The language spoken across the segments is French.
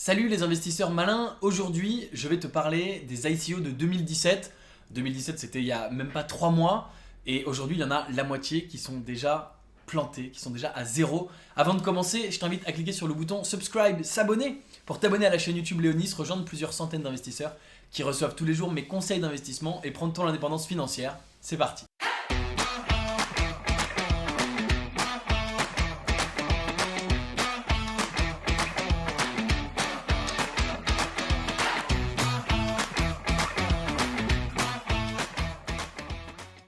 Salut les investisseurs malins, aujourd'hui je vais te parler des ICO de 2017. 2017 c'était il y a même pas 3 mois et aujourd'hui il y en a la moitié qui sont déjà plantés, qui sont déjà à zéro. Avant de commencer, je t'invite à cliquer sur le bouton subscribe, s'abonner pour t'abonner à la chaîne YouTube Léonis, rejoindre plusieurs centaines d'investisseurs qui reçoivent tous les jours mes conseils d'investissement et prendre ton indépendance financière. C'est parti.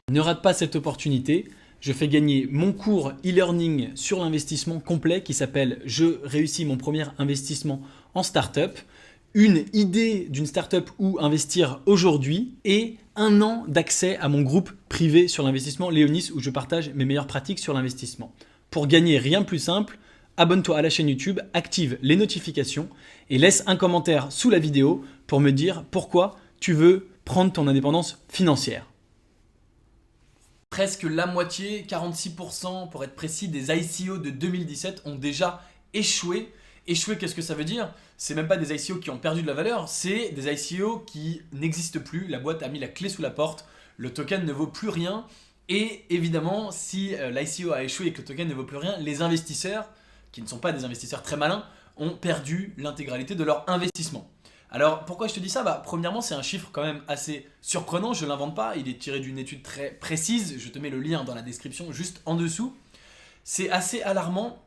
Ne rate pas cette opportunité, je fais gagner mon cours e-learning sur l'investissement complet qui s'appelle « Je réussis mon premier investissement en startup », une idée d'une startup où investir aujourd'hui et 1 an d'accès à mon groupe privé sur l'investissement Léonis où je partage mes meilleures pratiques sur l'investissement. Pour gagner, rien de plus simple, abonne-toi à la chaîne YouTube, active les notifications et laisse un commentaire sous la vidéo pour me dire pourquoi tu veux prendre ton indépendance financière. Presque la moitié, 46% pour être précis, des ICO de 2017 ont déjà échoué. Échoué, qu'est-ce que ça veut dire? C'est même pas des ICO qui ont perdu de la valeur, c'est des ICO qui n'existent plus. La boîte a mis la clé sous la porte, le token ne vaut plus rien. Et évidemment, si l'ICO a échoué et que le token ne vaut plus rien, les investisseurs, qui ne sont pas des investisseurs très malins, ont perdu l'intégralité de leur investissement. Alors pourquoi je te dis ça? Premièrement, c'est un chiffre quand même assez surprenant, je ne l'invente pas, il est tiré d'une étude très précise, je te mets le lien dans la description juste en dessous. C'est assez alarmant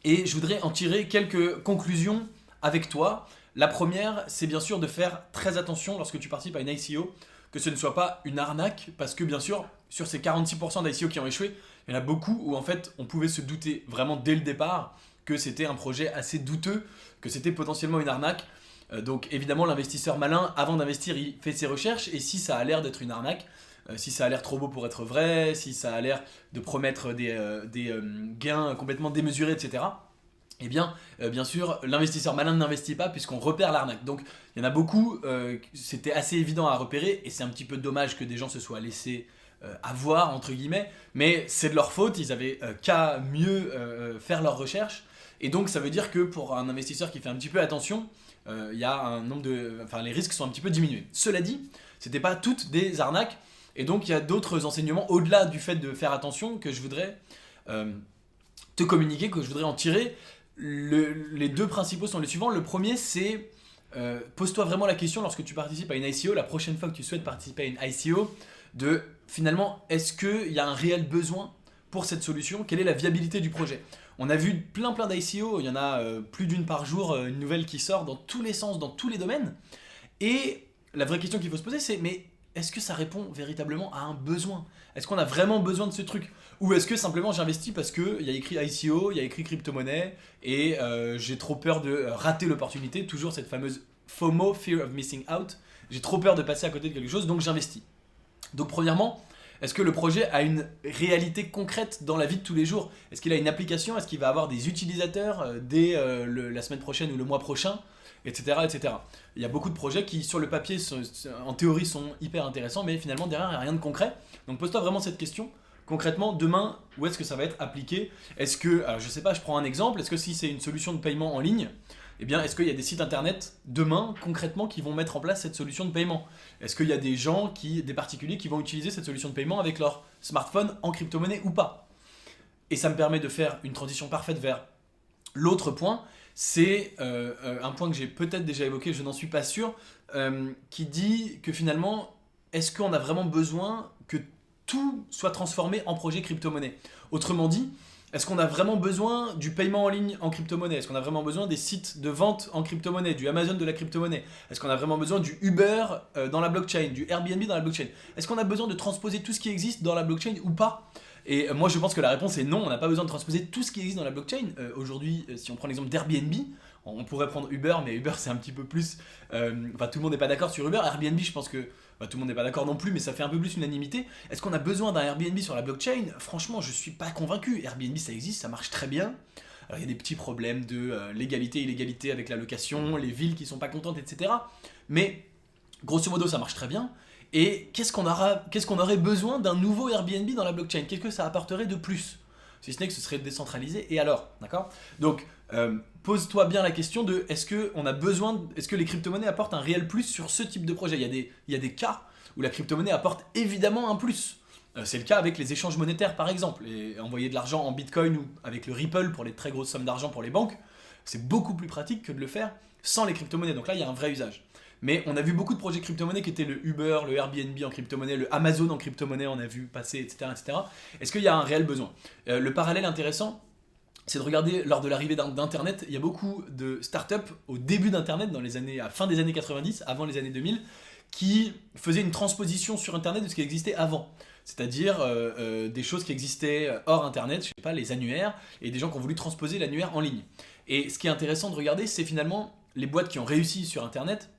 et je voudrais en tirer quelques conclusions avec toi. La première, c'est bien sûr de faire très attention lorsque tu participes à une ICO, que ce ne soit pas une arnaque, parce que bien sûr, sur ces 46% d'ICO qui ont échoué, il y en a beaucoup où en fait on pouvait se douter vraiment dès le départ que c'était un projet assez douteux, que c'était potentiellement une arnaque. Donc évidemment l'investisseur malin, avant d'investir, il fait ses recherches et si ça a l'air d'être une arnaque, si ça a l'air trop beau pour être vrai, si ça a l'air de promettre des gains complètement démesurés, etc. Eh bien, bien sûr, l'investisseur malin n'investit pas puisqu'on repère l'arnaque. Donc il y en a beaucoup, c'était assez évident à repérer et c'est un petit peu dommage que des gens se soient laissés avoir, entre guillemets, mais c'est de leur faute, ils avaient qu'à mieux faire leurs recherches. Et donc ça veut dire que pour un investisseur qui fait un petit peu attention, il y a un nombre les risques sont un petit peu diminués. Cela dit, c'était pas toutes des arnaques et donc il y a d'autres enseignements au-delà du fait de faire attention que je voudrais te communiquer, que je voudrais en tirer. Les deux principaux sont les suivants. Le premier, c'est pose-toi vraiment la question lorsque tu participes à une ICO, la prochaine fois que tu souhaites participer à une ICO, de finalement, est-ce qu'il y a un réel besoin pour cette solution? Quelle est la viabilité du projet? On a vu plein d'ICO, il y en a plus d'une par jour, une nouvelle qui sort dans tous les sens, dans tous les domaines. Et la vraie question qu'il faut se poser, c'est mais est-ce que ça répond véritablement à un besoin? Est-ce qu'on a vraiment besoin de ce truc? Ou est-ce que simplement j'investis parce qu'il y a écrit ICO, il y a écrit crypto-monnaie et j'ai trop peur de rater l'opportunité, toujours cette fameuse FOMO, Fear of Missing Out. J'ai trop peur de passer à côté de quelque chose, donc j'investis. Donc premièrement, est-ce que le projet a une réalité concrète dans la vie de tous les jours? Est-ce qu'il a une application? Est-ce qu'il va avoir des utilisateurs dès la semaine prochaine ou le mois prochain? Etc., etc. Il y a beaucoup de projets qui, sur le papier, en théorie, sont hyper intéressants, mais finalement, derrière, il n'y a rien de concret. Donc pose-toi vraiment cette question. Concrètement, demain, où est-ce que ça va être appliqué? Est-ce que, je sais pas, je prends un exemple, est-ce que si c'est une solution de paiement en ligne, eh bien, est-ce qu'il y a des sites internet demain, concrètement, qui vont mettre en place cette solution de paiement? Est-ce qu'il y a des gens, des particuliers qui vont utiliser cette solution de paiement avec leur smartphone en crypto-monnaie ou pas? Et ça me permet de faire une transition parfaite vers l'autre point, c'est un point que j'ai peut-être déjà évoqué, je n'en suis pas sûr, qui dit que finalement, est-ce qu'on a vraiment besoin que tout soit transformé en projet crypto-monnaie? Autrement dit, est-ce qu'on a vraiment besoin du paiement en ligne en crypto-monnaie? Est-ce qu'on a vraiment besoin des sites de vente en crypto-monnaie, du Amazon de la crypto-monnaie? Est-ce qu'on a vraiment besoin du Uber dans la blockchain, du Airbnb dans la blockchain? Est-ce qu'on a besoin de transposer tout ce qui existe dans la blockchain ou pas? Et moi je pense que la réponse est non, on n'a pas besoin de transposer tout ce qui existe dans la blockchain. Aujourd'hui, si on prend l'exemple d'Airbnb, on pourrait prendre Uber, mais Uber c'est un petit peu plus... tout le monde n'est pas d'accord sur Uber. Airbnb, je pense que tout le monde n'est pas d'accord non plus, mais ça fait un peu plus unanimité. Est-ce qu'on a besoin d'un Airbnb sur la blockchain? Franchement, je suis pas convaincu. Airbnb, ça existe, ça marche très bien. Alors il y a des petits problèmes de légalité, illégalité avec la location, les villes qui sont pas contentes, etc. Mais grosso modo, ça marche très bien. Et qu'est-ce qu'on aurait besoin d'un nouveau Airbnb dans la blockchain? Qu'est-ce que ça apporterait de plus? si ce n'est que ce serait décentralisé, et alors, d'accord? Donc, pose-toi bien la question de est-ce que les crypto-monnaies apportent un réel plus sur ce type de projet? Il y a des cas où la crypto-monnaie apporte évidemment un plus. C'est le cas avec les échanges monétaires par exemple, et envoyer de l'argent en bitcoin ou avec le Ripple pour les très grosses sommes d'argent pour les banques, c'est beaucoup plus pratique que de le faire sans les crypto-monnaies. Donc là, il y a un vrai usage. Mais on a vu beaucoup de projets crypto-monnaies qui étaient le Uber, le Airbnb en crypto-monnaie, le Amazon en crypto-monnaie, on a vu passer, etc. etc. Est-ce qu'il y a un réel besoin? Le parallèle intéressant, c'est de regarder lors de l'arrivée d'Internet, il y a beaucoup de startups au début d'Internet, à fin des années 90, avant les années 2000, qui faisaient une transposition sur Internet de ce qui existait avant. C'est-à-dire des choses qui existaient hors Internet, je sais pas, les annuaires, et des gens qui ont voulu transposer l'annuaire en ligne. Et ce qui est intéressant de regarder, c'est finalement les boîtes qui ont réussi sur Internet,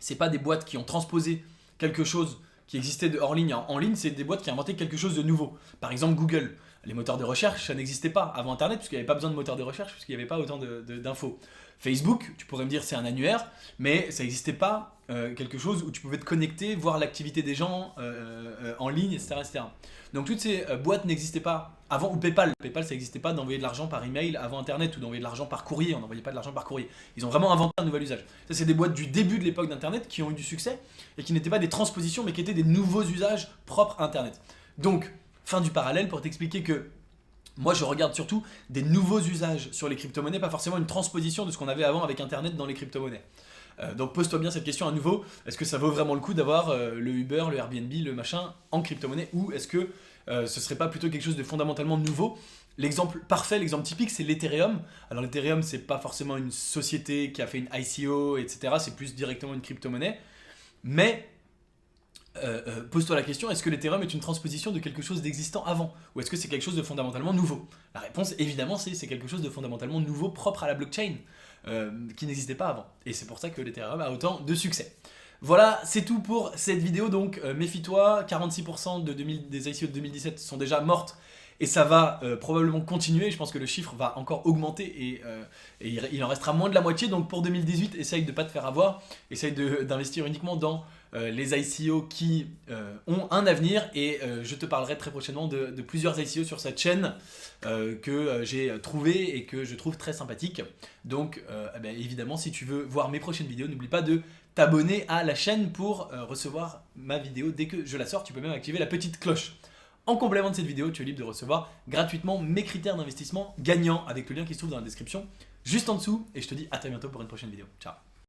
c'est pas des boîtes qui ont transposé quelque chose qui existait de hors ligne en ligne, c'est des boîtes qui ont inventé quelque chose de nouveau. Par exemple Google, les moteurs de recherche, ça n'existait pas avant Internet, puisqu'il n'y avait pas besoin de moteurs de recherche, puisqu'il n'y avait pas autant d'infos. Facebook, tu pourrais me dire c'est un annuaire, mais ça n'existait pas quelque chose où tu pouvais te connecter, voir l'activité des gens en ligne, etc., etc. Donc toutes ces boîtes n'existaient pas avant, ou PayPal. PayPal, ça n'existait pas d'envoyer de l'argent par email avant Internet ou d'envoyer de l'argent par courrier. On n'envoyait pas de l'argent par courrier. Ils ont vraiment inventé un nouvel usage. Ça, c'est des boîtes du début de l'époque d'Internet qui ont eu du succès et qui n'étaient pas des transpositions, mais qui étaient des nouveaux usages propres à Internet. Donc, fin du parallèle pour t'expliquer que moi, je regarde surtout des nouveaux usages sur les crypto-monnaies, pas forcément une transposition de ce qu'on avait avant avec Internet dans les crypto-monnaies. Donc pose-toi bien cette question à nouveau, est-ce que ça vaut vraiment le coup d'avoir le Uber, le Airbnb, le machin en crypto-monnaie, ou est-ce que ce serait pas plutôt quelque chose de fondamentalement nouveau? L'exemple parfait, l'exemple typique, c'est l'Ethereum. Alors l'Ethereum, c'est pas forcément une société qui a fait une ICO, etc. C'est plus directement une crypto-monnaie. Mais pose-toi la question, est-ce que l'Ethereum est une transposition de quelque chose d'existant avant? Ou est-ce que c'est quelque chose de fondamentalement nouveau? La réponse, évidemment, c'est quelque chose de fondamentalement nouveau, propre à la blockchain, qui n'existait pas avant. Et c'est pour ça que l'Ethereum a autant de succès. Voilà, c'est tout pour cette vidéo, donc méfie-toi, 46% des ICO de 2017 sont déjà mortes, et ça va probablement continuer. Je pense que le chiffre va encore augmenter et il en restera moins de la moitié. Donc pour 2018, essaye de ne pas te faire avoir, essaye d'investir uniquement dans les ICO qui ont un avenir, et je te parlerai très prochainement de plusieurs ICO sur cette chaîne que j'ai trouvé et que je trouve très sympathique. Donc évidemment, si tu veux voir mes prochaines vidéos, n'oublie pas de t'abonner à la chaîne pour recevoir ma vidéo dès que je la sors. Tu peux même activer la petite cloche. En complément de cette vidéo, tu es libre de recevoir gratuitement mes critères d'investissement gagnants avec le lien qui se trouve dans la description juste en dessous, et je te dis à très bientôt pour une prochaine vidéo. Ciao.